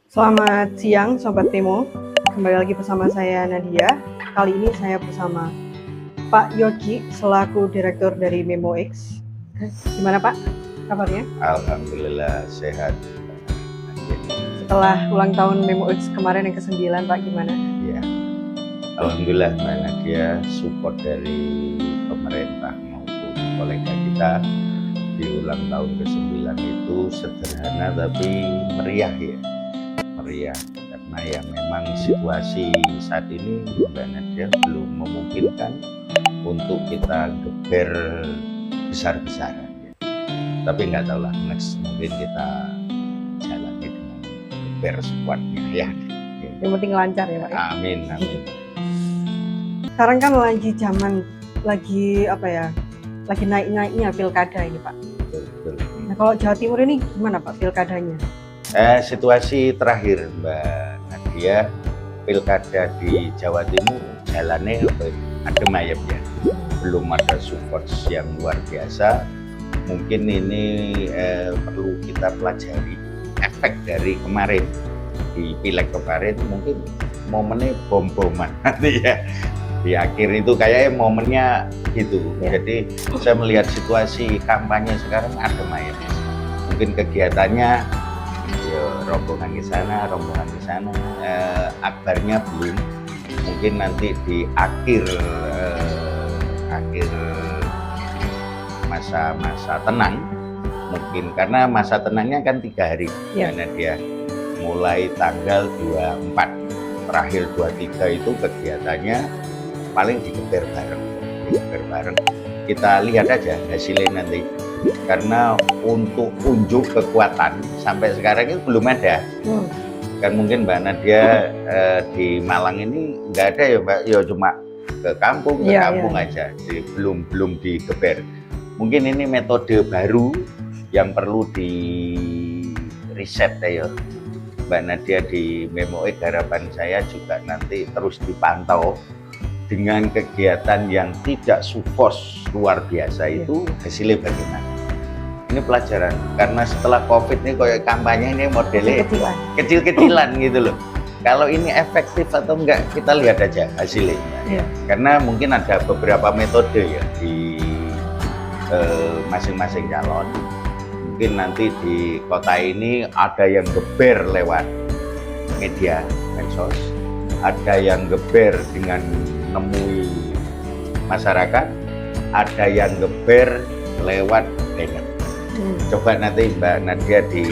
Selamat siang Sobat Temo, kembali lagi bersama saya Nadia. Kali ini saya bersama Pak Yogi selaku Direktur dari MemoX. Gimana Pak kabarnya? Alhamdulillah sehat. Setelah ulang tahun MemoX kemarin yang ke-9 Pak, gimana? Ya, Alhamdulillah Mbak Nadia, support dari pemerintah maupun kolega kita di ulang tahun ke-9 itu sederhana tapi meriah ya. Meriah karena ya memang situasi saat ini Mbak Nadia belum memungkinkan untuk kita geber besar-besaran ya. Tapi nggak tahu lah, next mungkin kita jalani dengan geber sekuatnya ya. Yang penting lancar ya Pak. Amin, amin. Sekarang kan lagi naik-naiknya pilkada ini Pak. Betul. Nah kalau Jawa Timur ini gimana Pak pilkadanya? Situasi terakhir Mbak Nadia, pilkada di Jawa Timur jalannya adem ayem ya, belum ada support yang luar biasa. Mungkin ini perlu kita pelajari efek dari kemarin di pileg kemarin, mungkin momennya bom-boman nanti ya di akhir itu kayaknya momennya gitu ya. Jadi saya melihat situasi kampanye sekarang adem ayem, mungkin kegiatannya ya, rombongan ke sana, akbarnya belum. Mungkin nanti di akhir masa-masa tenang, mungkin karena masa tenangnya kan 3 hari ya. Karena dia mulai tanggal 24 terakhir 23 itu kegiatannya paling digeber bareng. Kita lihat aja hasilnya nanti. Karena untuk unjuk kekuatan sampai sekarang itu belum ada. Kan mungkin Mbak Nadia di Malang ini nggak ada ya Mbak, ya cuma ke kampung aja, jadi belum digeber. Mungkin ini metode baru yang perlu di riset ya Mbak Nadia di MemoX. Harapan saya juga nanti terus dipantau dengan kegiatan yang tidak support luar biasa itu hasilnya bagaimana. Ini pelajaran, karena setelah COVID ini kayak kampanye ini modelnya kecil-kecilan gitu loh. Kalau ini efektif atau enggak kita lihat aja hasilnya. Karena mungkin ada beberapa metode ya di masing-masing calon. Mungkin nanti di kota ini ada yang geber lewat media medsos, ada yang geber dengan nemui masyarakat, ada yang geber lewat banner. Coba nanti Mbak Nadia di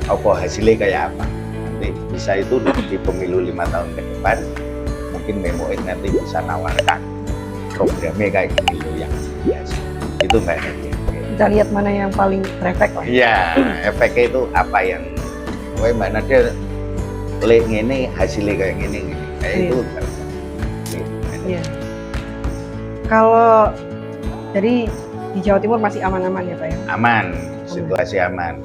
hasilnya kayak apa, nanti bisa itu di pemilu 5 tahun ke depan mungkin MemoX nanti bisa nawarkan programnya kayak gini loh yang biasa itu Mbak Nadia. Kita lihat mana yang paling berefek lah. Iya, efeknya itu apa yang Mbak Nadia ini hasilnya kayak gini kayak itu. Iya. Kalau jadi di Jawa Timur masih aman-aman ya Pak ya? Aman, situasi aman.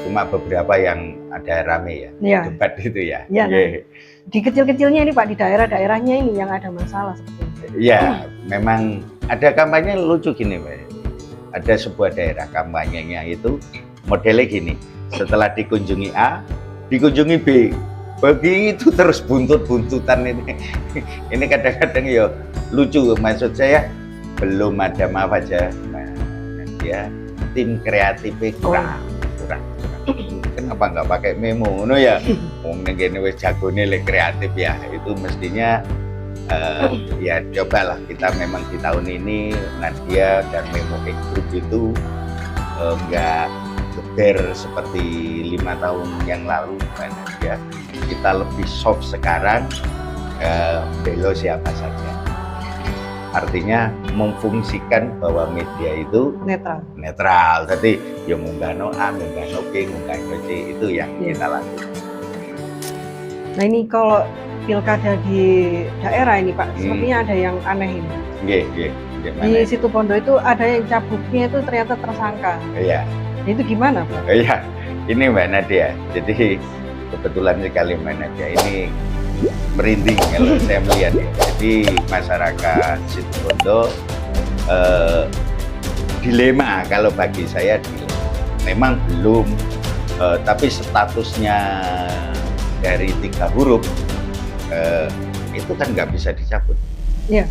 Cuma beberapa yang ada rame ya, debat itu ya. Iya. Nah, di kecil-kecilnya ini Pak, di daerah-daerahnya ini yang ada masalah seperti ini. Iya, memang ada kampanye lucu gini Pak. Ada sebuah daerah kampanyenya itu modelnya gini. Setelah dikunjungi A, dikunjungi B. Begitu terus buntut-buntutan ini. Ini kadang-kadang ya lucu, maksud saya belum ada, maaf aja ya, tim kreatifnya kurang. Kenapa nggak pakai memo no ya? Mungkin gini wes jagone le kreatif ya, itu mestinya ya cobalah kita memang di tahun ini Nadia dan MemoX Group itu nggak geber seperti 5 tahun yang lalu Nadia. Kita lebih soft sekarang, belo siapa saja. Artinya memfungsikan bahwa media itu netral. Jadi yang munggah no A, munggah no B, munggah no C, itu yang kita lakukan. Nah ini kalau pilkada di daerah ini Pak, sepertinya ada yang aneh ini. Di Situbondo itu ada yang cabuknya itu ternyata tersangka. Iya. Itu gimana Pak? Iya, ini Mbak Nadia. Jadi kebetulan sekali Mbak Nadia ini merinding kalau saya melihat ya. Jadi masyarakat Situbondo dilema kalau bagi saya memang belum tapi statusnya dari 3 huruf itu kan nggak bisa dicabut. Iya.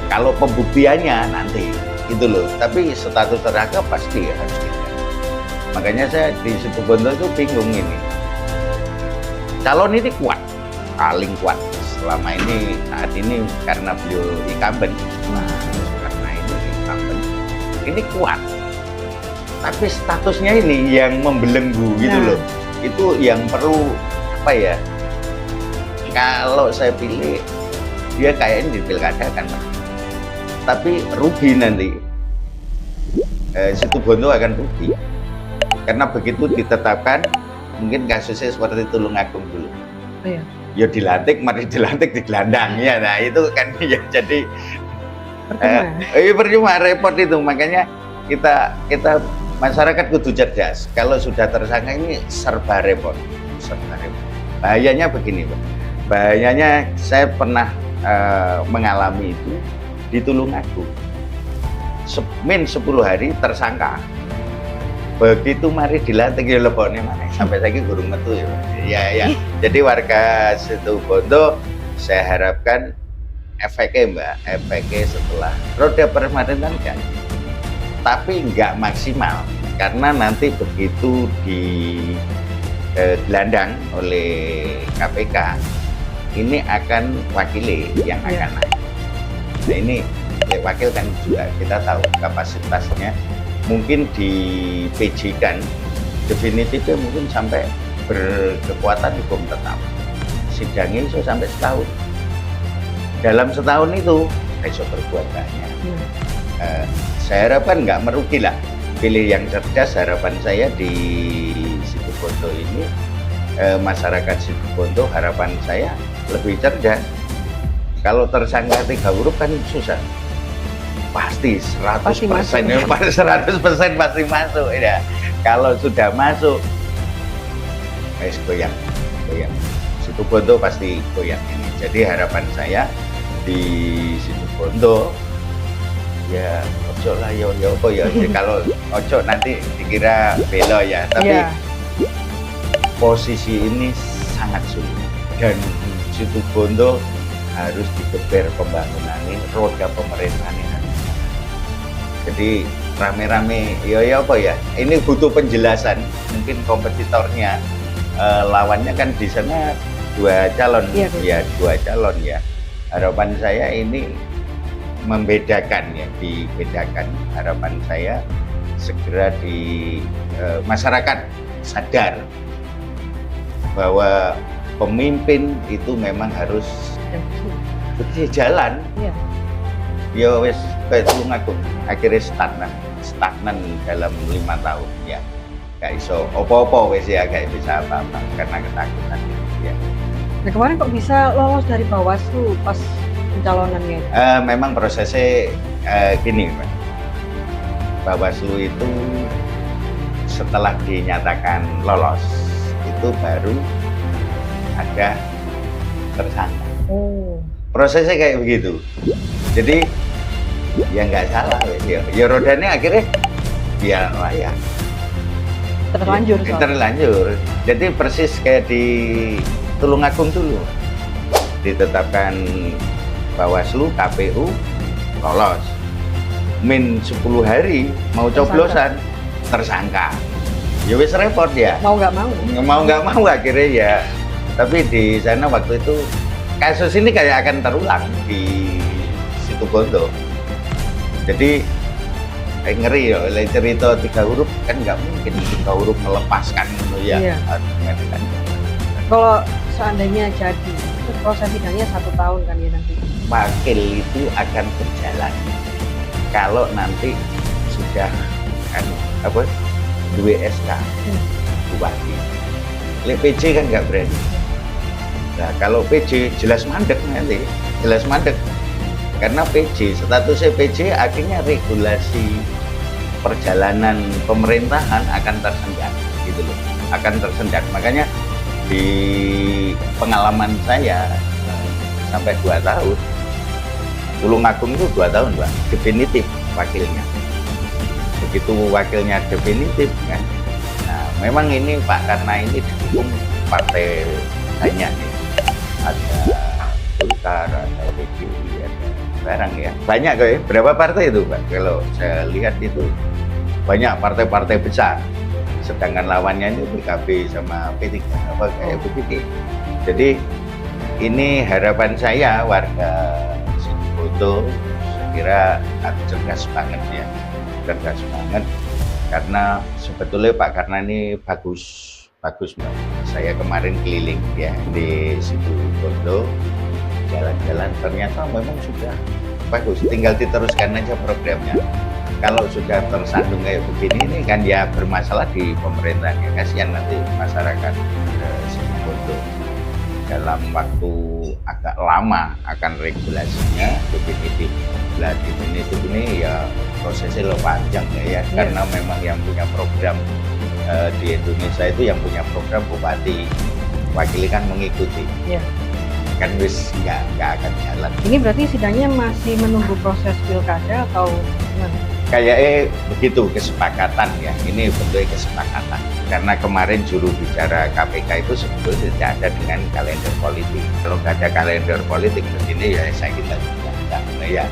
Kalau pembuktiannya nanti itu loh, tapi status tersangka pasti harus tidak. Makanya saya di Situbondo itu bingung ini. Calon ini kuat, paling kuat selama ini saat ini karena beliau incumbent. Nah, karena ini incumbent, ini kuat. Tapi statusnya ini yang membelenggu gitu loh. Itu yang perlu apa ya? Kalau saya pilih dia kayaknya di pilkada kan, tapi rugi nanti. Situbondo akan rugi karena begitu ditetapkan mungkin kasusnya seperti Tulungagung dulu. Iya. Ya dilantik, mari dilantik di gelandang ya. Nah itu kan ya jadi percuma repot itu. Makanya kita masyarakat kudu cerdas. Kalau sudah tersangka ini serba repot. Bahayanya begini, Pak. Bahayanya saya pernah mengalami itu di Tulungagung. Min 10 hari tersangka. Begitu mari dilantik ya leboknya mana sampai lagi gurung metu ya. Jadi warga Situbondo saya harapkan efeknya Mbak, efeknya setelah roda pemerintahan kan, tapi nggak maksimal karena nanti begitu di gelandang oleh KPK ini akan wakili yang akan naik. Nah ini ya, wakil kan juga kita tahu kapasitasnya mungkin di PJ kan definitifnya mungkin sampai berkekuatan hukum tetap, sidangnya itu sampai setahun. Dalam setahun itu besok berbuat banyak. Saya harapkan nggak merugi lah, pilih yang cerdas. Harapan saya di Situbondo ini masyarakat Situbondo harapan saya lebih cerdas. Kalau tersangka 3 huruf kan susah. Pasti 100% pasti masuk ya. Kalau sudah masuk goyang. Situbondo pasti goyang ini. Jadi harapan saya di Situbondo ya ojo lah ya apa ya. Kalau ojo nanti dikira belo ya. Tapi posisi ini sangat sulit dan Situbondo harus digeber pembangunannya, roda pemerintahannya. Jadi rame-rame, ya apa ya? Ini butuh penjelasan. Mungkin kompetitornya, lawannya kan di sana 2 calon, ya 2 calon ya. Harapan saya ini membedakan ya, dibedakan. Harapan saya segera di masyarakat sadar bahwa pemimpin itu memang harus jalan. Ya wes kayak Tulungagung akhirnya stagnan dalam 5 tahun ya, gak iso opo-opo wes ya, gak bisa apa-apa karena ketakutan ya. Nah kemarin kok bisa lolos dari Bawaslu pas pencalonannya? Memang prosesnya gini Pak. Bawaslu itu setelah dinyatakan lolos itu baru ada tersangka. Prosesnya kayak begitu. Jadi ya nggak salah ya rodanya akhirnya ya layak terlanjur. Jadi persis kayak di Tulungagung dulu ditetapkan Bawaslu, KPU lolos, min 10 hari mau coblosan tersangka ya wis repot ya, mau nggak mau akhirnya ya. Tapi di sana waktu itu kasus ini kayak akan terulang di Situbondo. Jadi ngeri ya, cerita 3 huruf kan nggak mungkin 3 huruf melepaskan ya. Kalau seandainya jadi, proses sidangnya 1 tahun kan ya nanti. Wakil itu akan berjalan kalau nanti sudah kan apa 2 SK bupati. PJ kan nggak berani. Nah kalau PJ jelas mandek nanti, karena PJ, statusnya PJ akhirnya regulasi perjalanan pemerintahan akan tersendat gitu loh, makanya di pengalaman saya sampai 2 tahun Tulungagung itu 2 tahun Pak, definitif wakilnya. Begitu wakilnya definitif kan, nah memang ini Pak Karna ini didukung partai banyak ya. Ada Golkar, ada PDI, ada barang ya. Banyak kok ya. Berapa partai itu Pak? Kalau saya lihat itu banyak partai-partai besar. Sedangkan lawannya itu PKB sama P3 apa kayak begitu. Jadi ini harapan saya warga Situbondo, saya kira cerdas banget ya, cerdas banget karena sebetulnya Pak Karna ini bagus Mbak. Saya kemarin keliling ya di Situbondo, jalan-jalan ternyata memang sudah bagus, tinggal diteruskan aja programnya. Kalau sudah tersandung kayak begini ini kan ya bermasalah di pemerintahnya, kasihan nanti masyarakat Situbondo. Dalam waktu agak lama akan regulasinya definitif. Nah, definitif ini ya prosesnya lebih panjang ya, karena memang yang punya program di Indonesia itu yang punya program bupati, wakili kan mengikuti. Kan wis nggak akan jalan. Ini berarti sidangnya masih menunggu proses pilkada atau gimana? Kayaknya begitu kesepakatan ya, ini bentuknya kesepakatan. Karena kemarin juru bicara KPK itu sebetulnya tidak ada dengan kalender politik. Kalau nggak ada kalender politik begini ya saya kira tidak ya.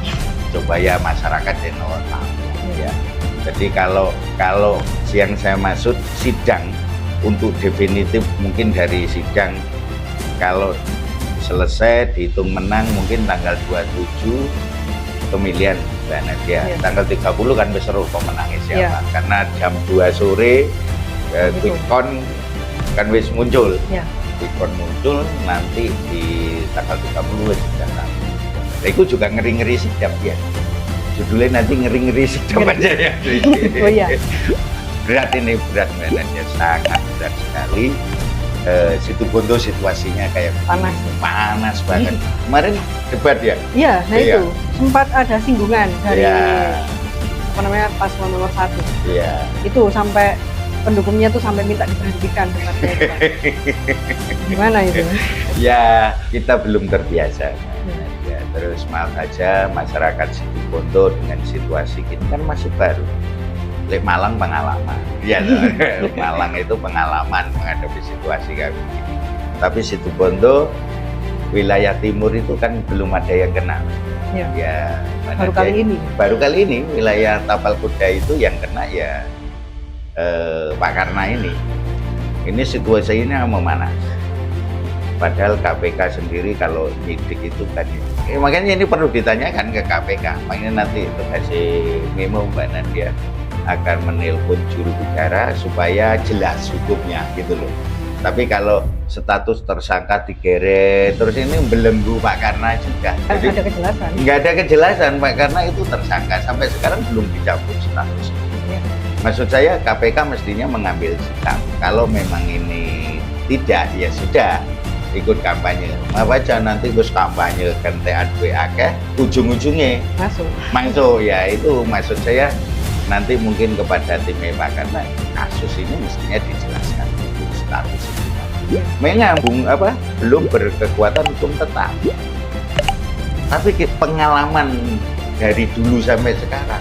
Coba ya masyarakat yang tahu ya. Jadi kalau yang saya maksud sidang untuk definitif mungkin dari sidang kalau selesai dihitung menang mungkin tanggal 27 pemilihan Mbak Nadia. Tanggal 30 kan seru pemenangnya siapa. Karena jam 2 sore quick count kan wis muncul. Quick count muncul nanti di tanggal 30 wis datang. Nah, itu juga ngeri-ngeri sidap ya. Judulnya nanti ngeri-ngeri sidap aja ya. Oh iya. Berat ini, berat Mbak Nadia, sangat berat sekali. Situbondo situasinya kayak panas banget. Kemarin debat ya? Iya, nah itu sempat ada singgungan dari apa namanya paslon nomor 1. Iya. Itu sampai pendukungnya tuh sampai minta diberhentikan debatnya itu. Gimana itu? Ya kita belum terbiasa. Ya, terus maaf aja masyarakat Situbondo dengan situasi ini kan masih baru. Lek Malang pengalaman, ya Malang itu pengalaman menghadapi situasi kayak begini. Tapi Situbondo wilayah timur itu kan belum ada yang kena. Ya baru kali ini wilayah Tapal Kuda itu yang kena ya Pak Karna ini. Ini situasinya memanas. Padahal KPK sendiri kalau nyidik itu kan makanya ini perlu ditanyakan ke KPK. Makanya nanti itu kasih memo Mbak Nadia akan menelpon juru bicara supaya jelas hukumnya gitu loh. Tapi kalau status tersangka digeret terus ini belenggu Pak Karna juga. Jadi ada kejelasan. Nggak ada kejelasan Pak Karna itu tersangka sampai sekarang belum dicabut status. Maksud saya KPK mestinya mengambil sikap. Kalau memang ini tidak ya sudah ikut kampanye. Apa aja nanti terus kampanye kentean WAK ujung-ujungnya masuk ya itu maksud saya. Nanti mungkin kepada tim Pak Karna kasus ini mestinya dijelaskan untuk status itu. Menyambung apa belum berkekuatan hukum tetap. Tapi pengalaman dari dulu sampai sekarang,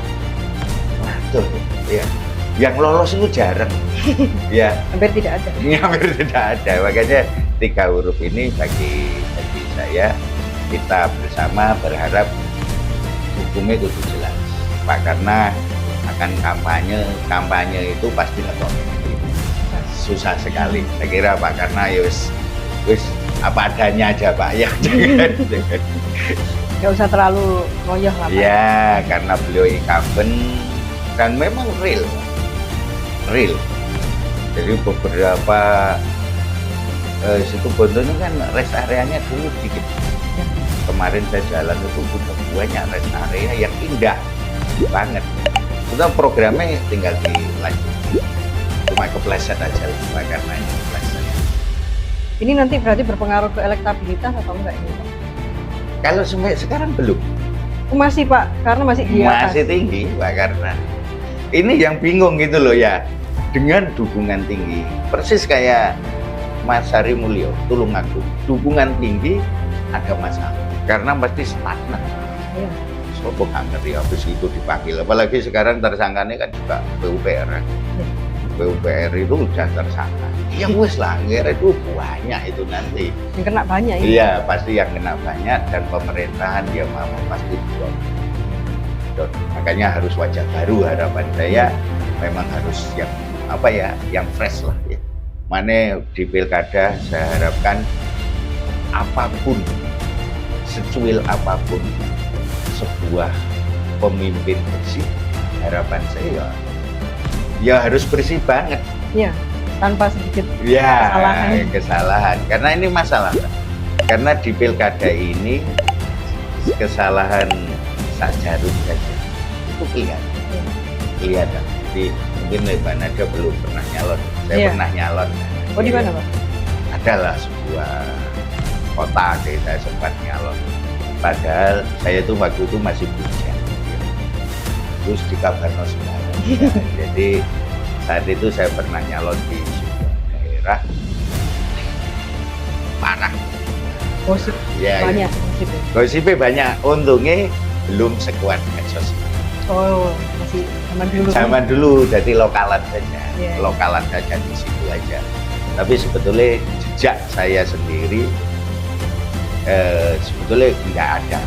waduh ya, yang lolos itu jarang. Ya, hampir tidak ada. Hampir tidak ada. Makanya 3 huruf ini bagi saya kita bersama berharap hukumnya kudu jelas. Pak Karna akan kampanye itu pasti ngetok susah sekali. Saya kira Pak Karna ya wis apa adanya aja Pak ya. Nggak usah terlalu ngoyoh lah Pak. Ya karena beliau incumbent dan memang real. Jadi beberapa Situbondo ini kan rest areanya dulu dikit. Kemarin saya jalan itu banyak rest area yang indah banget. Kita programnya tinggal dilanjut, cuma kepleset aja Pak Karna ini kepleset. Ini nanti berarti berpengaruh ke elektabilitas atau enggak ini Pak? Kalau sampai sekarang belum. Masih Pak, karena masih di atas. Masih tinggi Pak Karna. Ini yang bingung gitu loh ya, dengan dukungan tinggi, persis kayak Mas Hari Mulyo, Tulungagung, dukungan tinggi ada masalah, karena pasti stagnan. Sopo nggak ngerti habis itu dipanggil, apalagi sekarang tersangkanya kan juga PUPR. PUPR itu udah tersangka. Ya wes lah, akhirnya itu banyak itu nanti. Yang kena banyak ya? Iya, pasti yang kena banyak dan pemerintahan dia mau pasti drop. Makanya harus wajah baru, harapan saya memang harus yang apa ya, yang fresh lah ya. Mana di pilkada saya harapkan apapun, secuil apapun sebuah pemimpin bersih, harapan saya ya harus bersih banget. Iya, tanpa sedikit Ya, kesalahan. kesalahan. Karena ini masalah. Karena di pilkada ini kesalahan sak jarum saja itu kelihatan. Jadi mungkin Mbak Nadia belum pernah nyalon. Saya Iya. pernah nyalon. Oh, di mana, Pak? Adalah sebuah kota kita sempat nyalon. Padahal saya itu waktu itu masih bujang. Terus di Kabarno Semarang. Jadi saat itu saya pernah nyalon di sebuah daerah parah. Gosip Ya, banyak gosip ya? gosipnya banyak. Untungnya belum sekuat medsos. Oh, masih zaman dulu. Zaman dulu jadi lokalan saja, Iya. lokalan saja di situ aja. Tapi sebetulnya jejak saya sendiri sebetulnya nggak ada,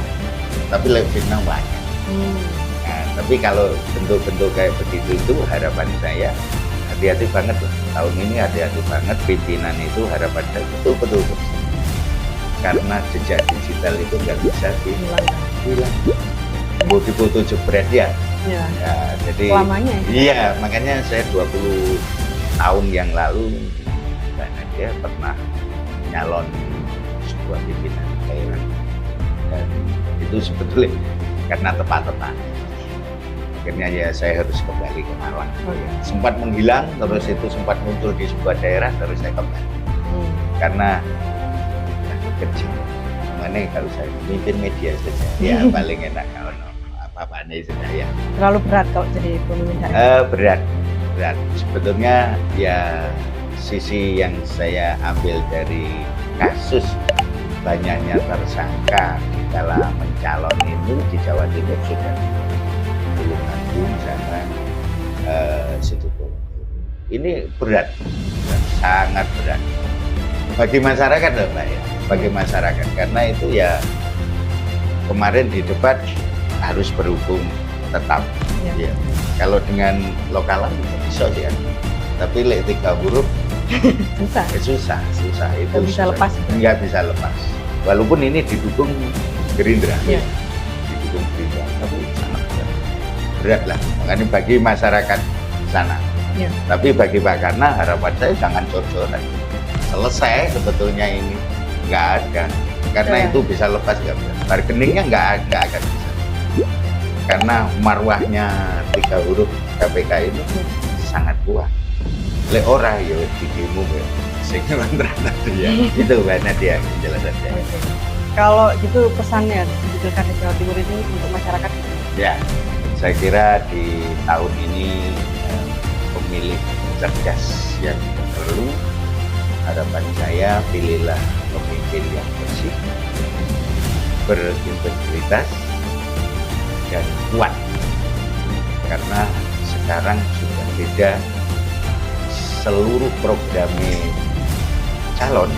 tapi lebih fitnah banyak. Nah, tapi kalau bentuk-bentuk kayak begitu itu harapan saya hati-hati banget lah. Tahun ini hati-hati banget, pimpinan itu harapan saya betul-betul bersih. Karena jejak digital itu nggak bisa hilang. Mau dipoto jebret ya. Ya, Ya, jadi selamanya ya? iya, makanya saya 20 tahun yang lalu Mbak Nadia pernah nyalon sebuah pimpinan daerah, dan itu sebetulnya karena tepat-tepat akhirnya ya saya harus kembali ke Malang. Oh, iya. Sempat menghilang, terus itu sempat muncul di sebuah daerah, terus saya kembali karena kerja mana kalau saya memimpin media saja ya paling enak kalau apa-apa nih sudah ya. Terlalu berat kalau jadi pemimpin daerah. Berat sebetulnya ya. Sisi yang saya ambil dari kasus banyaknya tersangka di kala mencalon itu di Jawa Timur sudah Tulungagung sama Situbondo. Ini berat, sangat berat bagi masyarakat loh Mbak ya, bagi masyarakat, karena itu ya kemarin di debat harus berhubung tetap ya. Kalau dengan lokalan bisa ya, tapi lek 3 huruf susah itu nggak bisa lepas. Nggak bisa lepas, walaupun ini didukung Gerindra ya. Didukung Gerindra, tapi sangat berat lah, makanya bagi masyarakat sana ya. Tapi bagi Pak Karna harapan saya jangan cor-coran, selesai sebetulnya ini nggak ada, karena ya. itu bisa lepas nggak bisa, bargainingnya nggak akan bisa, karena marwahnya 3 huruf KPK itu sangat kuat. Le ora yo di demo ya sing kontrak tadi ya. Itu Mbak Nadia penjelasannya. Kalau gitu pesannya di Pilkada Jawa Timur ini untuk masyarakat? Ya, saya kira di tahun ini pemilih cerdas yang perlu, harapan saya pilihlah pemimpin yang bersih, berintegritas dan kuat, karena sekarang sudah beda. Seluruh programnya calon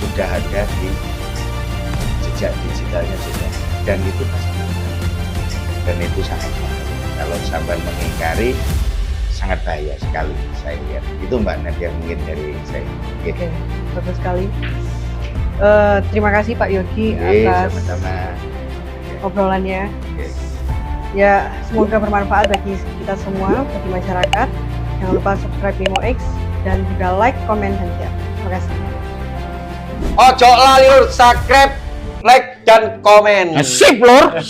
sudah ada di jejak digitalnya sudah, dan itu pasti, dan itu sangat bahaya. Kalau sampai mengingkari sangat bahaya sekali saya lihat. Itu Mbak Nadia mungkin dari saya. Oke, bagus sekali. Terima kasih Pak Yogi atas sama-sama obrolannya. Oke. Ya, semoga bermanfaat bagi kita semua, bagi masyarakat. Jangan lupa subscribe Memo X dan juga like, komen, dan share. Terima kasih. Ojo lali lur, subscribe, like, dan komen. Sip lur.